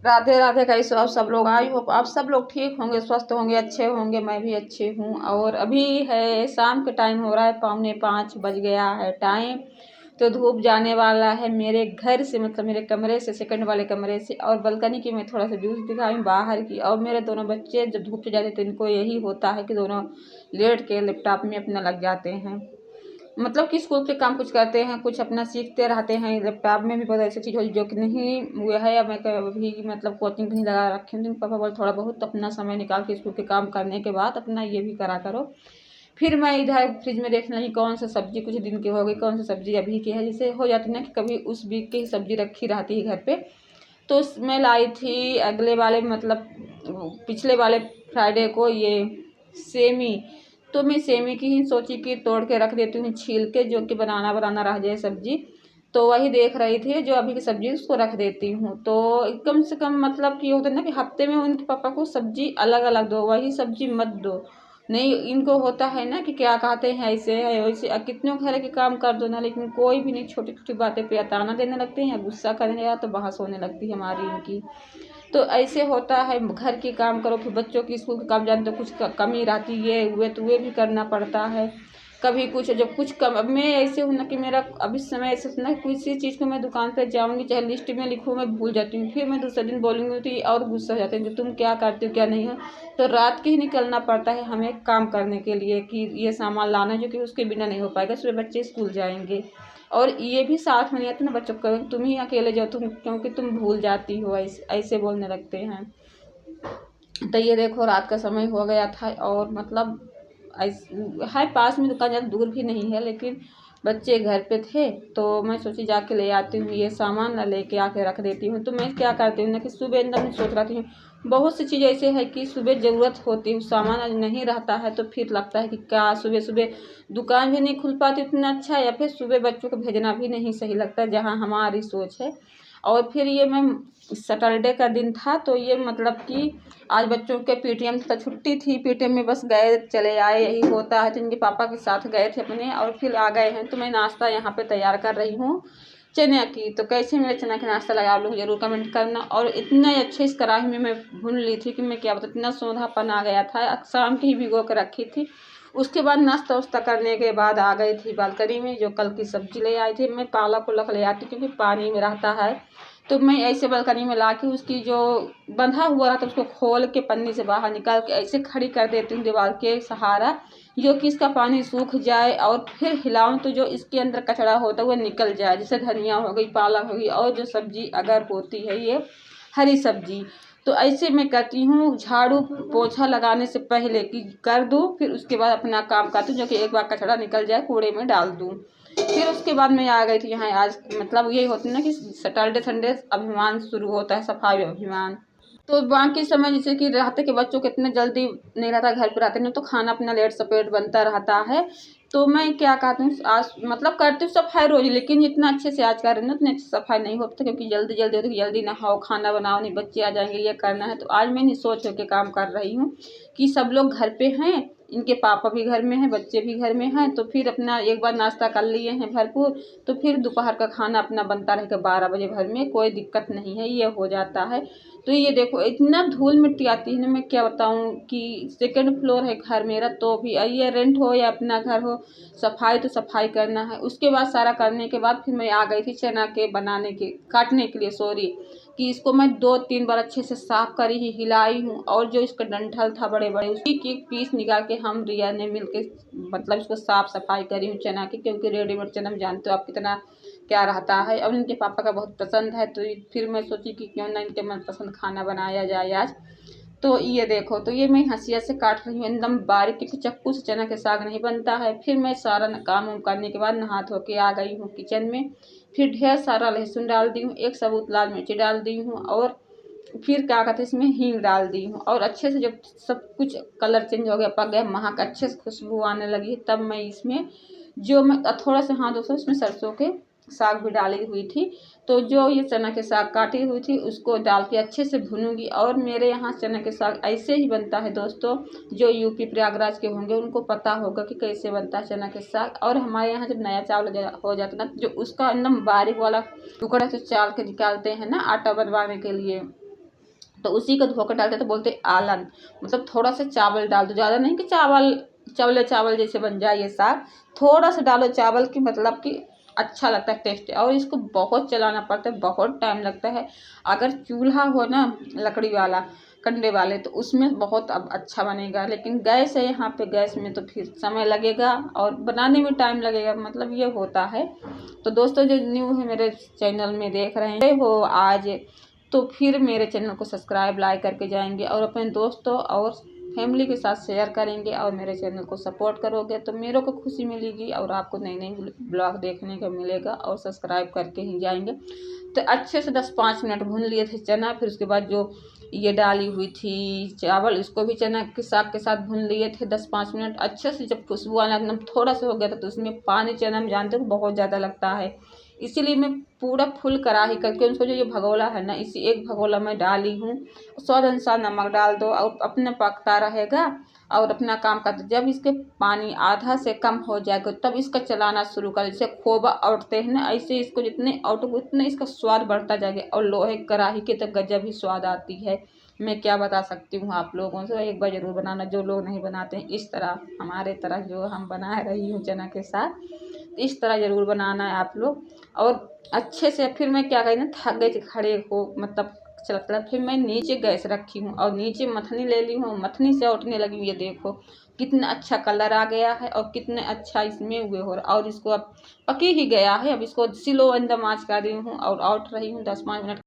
राधे राधे। कैसे हो आप सब लोग? आई होप आप सब लोग ठीक होंगे, स्वस्थ होंगे, अच्छे होंगे। मैं भी अच्छी हूँ। और अभी है शाम के टाइम हो रहा है, 4:45 बज गया है टाइम। तो धूप जाने वाला है मेरे घर से, मतलब मेरे कमरे से, सेकंड वाले कमरे से। और बालकनी की मैं थोड़ा सा व्यूज दिखाई बाहर की। और मेरे दोनों बच्चे जब धूप से जाते तो इनको यही होता है कि दोनों लेट के लैपटॉप में अपना लग जाते हैं। मतलब कि स्कूल के काम कुछ करते हैं, कुछ अपना सीखते रहते हैं। लैपटॉप में भी बहुत ऐसी चीज़ हो जो कि नहीं हुआ है। अब मैं अभी मतलब कोचिंग भी नहीं लगा रखी हूँ। पापा बोले थोड़ा बहुत अपना समय निकाल के स्कूल के काम करने के बाद अपना ये भी करा करो। फिर मैं इधर फ्रिज में देखने लगी कौन सा सब्जी कुछ दिन की हो गई, कौन सी सब्जी अभी की है। जैसे हो जाती ना कि कभी उस वीक की सब्जी रखी रहती है घर पे। तो मैं लाई थी अगले वाले मतलब पिछले वाले फ्राइडे को ये सेमी। तो मैं सेमी की ही सोची कि तोड़ के रख देती हूँ छील के, जो कि बनाना बनाना रह जाए सब्जी। तो वही देख रही थी जो अभी की सब्जी उसको रख देती हूँ। तो कम से कम मतलब कि होता है ना कि हफ्ते में उनके पापा को सब्जी अलग अलग दो, वही सब्जी मत दो। नहीं, इनको होता है ना कि क्या कहते हैं ऐसे है वैसे। कितनों घर के काम कर दो ना, लेकिन कोई भी नहीं, छोटी छोटी बातें पे या ताना देने लगते हैं या गुस्सा करने या तो बहस होने लगती है हमारी इनकी। तो ऐसे होता है, घर के काम करो फिर बच्चों की स्कूल के काम जानते हो, कुछ कमी रहती है हुए तो वे भी करना पड़ता है। कभी कुछ जब कुछ कम, अब मैं ऐसे हूँ ना कि मेरा अभी समय ऐसे ना किसी चीज़ को मैं दुकान पर जाऊँगी चाहे लिस्ट में लिखूँ मैं भूल जाती हूँ। फिर मैं दूसरे दिन बोलूँगी तो ये और गुस्सा हो जाते हैं कि तुम क्या करती हो क्या नहीं हो। तो रात के ही निकलना पड़ता है हमें काम करने के लिए कि ये सामान लाना, जो कि उसके बिना नहीं हो पाएगा। सुबह बच्चे स्कूल जाएंगे और ये भी साथ में नहीं आते ना बच्चों को, तुम ही अकेले जाओ तुम, क्योंकि तुम भूल जाती हो, ऐसे ऐसे बोलने लगते हैं। तो ये देखो रात का समय हो गया था और मतलब है पास में दुकान, ज़्यादा दूर भी नहीं है, लेकिन बच्चे घर पे थे तो मैं सोची जाके ले आती हूँ ये सामान, ना लेके आके रख देती हूँ। तो मैं क्या करती हूँ ना कि सुबह एकदम सोच रही हूँ बहुत सी चीज़ ऐसे है कि सुबह ज़रूरत होती है, सामान आज नहीं रहता है तो फिर लगता है कि क्या सुबह सुबह दुकान भी नहीं खुल पाती उतना अच्छा, या फिर सुबह बच्चों को भेजना भी नहीं सही लगता, जहाँ हमारी सोच है। और फिर ये मैं सैटरडे का दिन था तो ये मतलब कि आज बच्चों के पीटीएम था, छुट्टी थी, पीटीएम में बस गए चले आए, यही होता है। तो इनके पापा के साथ गए थे अपने और फिर आ गए हैं। तो मैं नाश्ता यहाँ पे तैयार कर रही हूँ चने की। तो कैसे मेरे चना का नाश्ता लगा आप लोग जरूर कमेंट करना। और इतना अच्छे इस कढ़ाई में मैं भून ली थी कि मैं क्या बता, इतना सोंधापन आ गया था। शाम की ही भिगो कर रखी थी। उसके बाद नाश्ता वास्ता करने के बाद आ गई थी बालकनी में, जो कल की सब्जी ले आई थी। मैं पालक उलक ले आती क्योंकि पानी में रहता है। तो मैं ऐसे बालकनी में ला के उसकी जो बंधा हुआ रहता है उसको खोल के पन्नी से बाहर निकाल के ऐसे खड़ी कर देती हूँ दीवार के सहारा, जो कि इसका पानी सूख जाए। और फिर हिलाऊं तो जो इसके अंदर कचरा होता है वो निकल जाए, जैसे धनिया हो गई, पालक हो गई, और जो सब्जी अगर होती है ये हरी सब्जी। तो ऐसे मैं करती हूँ झाड़ू पोछा लगाने से पहले कि कर दूँ, फिर उसके बाद अपना काम करती हूँ, जो कि एक बार कचरा निकल जाए कूड़े में डाल दूँ। फिर उसके बाद मैं आ गई थी यहाँ। आज मतलब ये होता है ना कि सैटरडे संडे अभियान शुरू होता है, सफाई अभियान। तो बाकी समय जैसे कि रहते कि बच्चों को इतने जल्दी नहीं रहता, घर पे रहते नहीं तो खाना अपना लेट सपेट बनता रहता है। तो मैं क्या कहती हूँ आज मतलब करती हूँ सफाई रोज, लेकिन इतना अच्छे से आज कर रही हूँ, इतनी अच्छी सफाई नहीं होती क्योंकि जल्दी जल्दी होती है, जल्दी नहाओ खाना बनाओ, नहीं बच्चे आ जाएंगे ये करना है। तो आज मैं नहीं सोच के काम कर रही हूँ कि सब लोग घर पे हैं, इनके पापा भी घर में हैं, बच्चे भी घर में हैं, तो फिर अपना एक बार नाश्ता कर लिए हैं भरपूर। तो फिर दोपहर का खाना अपना बनता रहेगा 12 बजे भर में, कोई दिक्कत नहीं है, ये हो जाता है। तो ये देखो इतना धूल मिट्टी आती है ना, मैं क्या बताऊँ कि सेकंड फ्लोर है घर मेरा, तो भी ये रेंट हो या अपना घर हो, सफाई तो सफाई करना है। उसके बाद सारा करने के बाद फिर मैं आ गई थी चना के बनाने के काटने के लिए, सॉरी, कि इसको मैं 2-3 बार अच्छे से साफ करी ही हिलाई हूँ। और जो इसका डंठल था बड़े बड़े उसकी की पीस निकाल के हम रिया ने मिल के मतलब इसको साफ सफाई करी हूँ चना की, क्योंकि रेडीमेड चना में जानते हो आप कितना क्या रहता है। और इनके पापा का बहुत पसंद है, तो फिर मैं सोची कि क्यों ना इनके मनपसंद खाना बनाया जाए आज। तो ये देखो, तो ये मैं हंसिया से काट रही हूँ एकदम बारीक, क्योंकि चाकू से चना के साग नहीं बनता है। फिर मैं सारा काम वाम करने के बाद नहा धो के आ गई हूँ किचन में। फिर ढेर सारा लहसुन डाल दी हूँ, एक सबूत लाल मिर्ची डाल दी हूँ, और फिर क्या कहते हैं इसमें हींग डाल दी हूँ। और अच्छे से जब सब कुछ कलर चेंज हो गया, पक गया, महक अच्छे से खुशबू आने लगी, तब मैं इसमें जो मैं थोड़ा सा हाथ दोस्तों इसमें सरसों के साग भी डाली हुई थी। तो जो ये चना के साग काटी हुई थी उसको डाल के अच्छे से भूनूंगी। और मेरे यहाँ चना के साग ऐसे ही बनता है दोस्तों, जो यूपी प्रयागराज के होंगे उनको पता होगा कि कैसे बनता है चना के साग। और हमारे यहाँ जब नया चावल हो जाता है ना, जो उसका एकदम बारीक वाला टुकड़ा से चाल के निकालते हैं ना आटा बनवाने के लिए, तो उसी को धो कर डालते तो बोलते आलन, मतलब थोड़ा सा चावल डाल दो, ज़्यादा नहीं कि चावल चावल चावल जैसे बन जाए ये साग, थोड़ा सा डालो चावल की, मतलब कि अच्छा लगता है टेस्ट। और इसको बहुत चलाना पड़ता है, बहुत टाइम लगता है। अगर चूल्हा हो ना लकड़ी वाला कंडे वाले तो उसमें बहुत अब अच्छा बनेगा, लेकिन गैस है यहाँ पे, गैस में तो फिर समय लगेगा और बनाने में टाइम लगेगा, मतलब ये होता है। तो दोस्तों जो न्यू है मेरे चैनल में देख रहे हो आज, तो फिर मेरे चैनल को सब्सक्राइब लाइक करके जाएंगे और अपने दोस्तों और फैमिली के साथ शेयर करेंगे और मेरे चैनल को सपोर्ट करोगे तो मेरे को खुशी मिलेगी और आपको नई नई ब्लॉग देखने को मिलेगा और सब्सक्राइब करके ही जाएंगे। तो अच्छे से 10-5 मिनट भून लिए थे चना, फिर उसके बाद जो ये डाली हुई थी चावल, इसको भी चना के साग के साथ भून लिए थे 10-5 मिनट अच्छे से। जब खुशबू आना एकदम थोड़ा सा हो गया था तो उसमें पानी, चना में जानते हो बहुत ज़्यादा लगता है, इसीलिए मैं पूरा फुल कढ़ाई करके उसको जो ये भगोला है ना, इसी एक भगोला में डाली हूँ। स्वाद अनुसार नमक डाल दो और अपने पकता रहेगा और अपना काम करते। जब इसके पानी आधा से कम हो जाएगा तब इसका चलाना शुरू कर, जैसे खोबा औटते हैं ना, ऐसे इसको जितने औटोगे उतने इसका स्वाद बढ़ता जाएगा। और लोहे कढ़ाई के तो गजब ही स्वाद आती है, मैं क्या बता सकती हूँ आप लोगों से। एक बार ज़रूर बनाना जो लोग नहीं बनाते हैं इस तरह, हमारे तरह जो हम बना रही हूँ चना के साथ, इस तरह ज़रूर बनाना है आप लोग। और अच्छे से फिर मैं क्या करी ना, थक गई थी खड़े हो, मतलब चलता, फिर मैं नीचे गैस रखी हूँ और नीचे मथनी ले ली हूँ, मथनी से उठने लगी। ये देखो कितना अच्छा कलर आ गया है और कितने अच्छा इसमें हुए हो रहा। और इसको अब पकी ही गया है, अब इसको स्लो अंदर आंच कर रही हूँ और आउट रही हूँ 10-5 मिनट।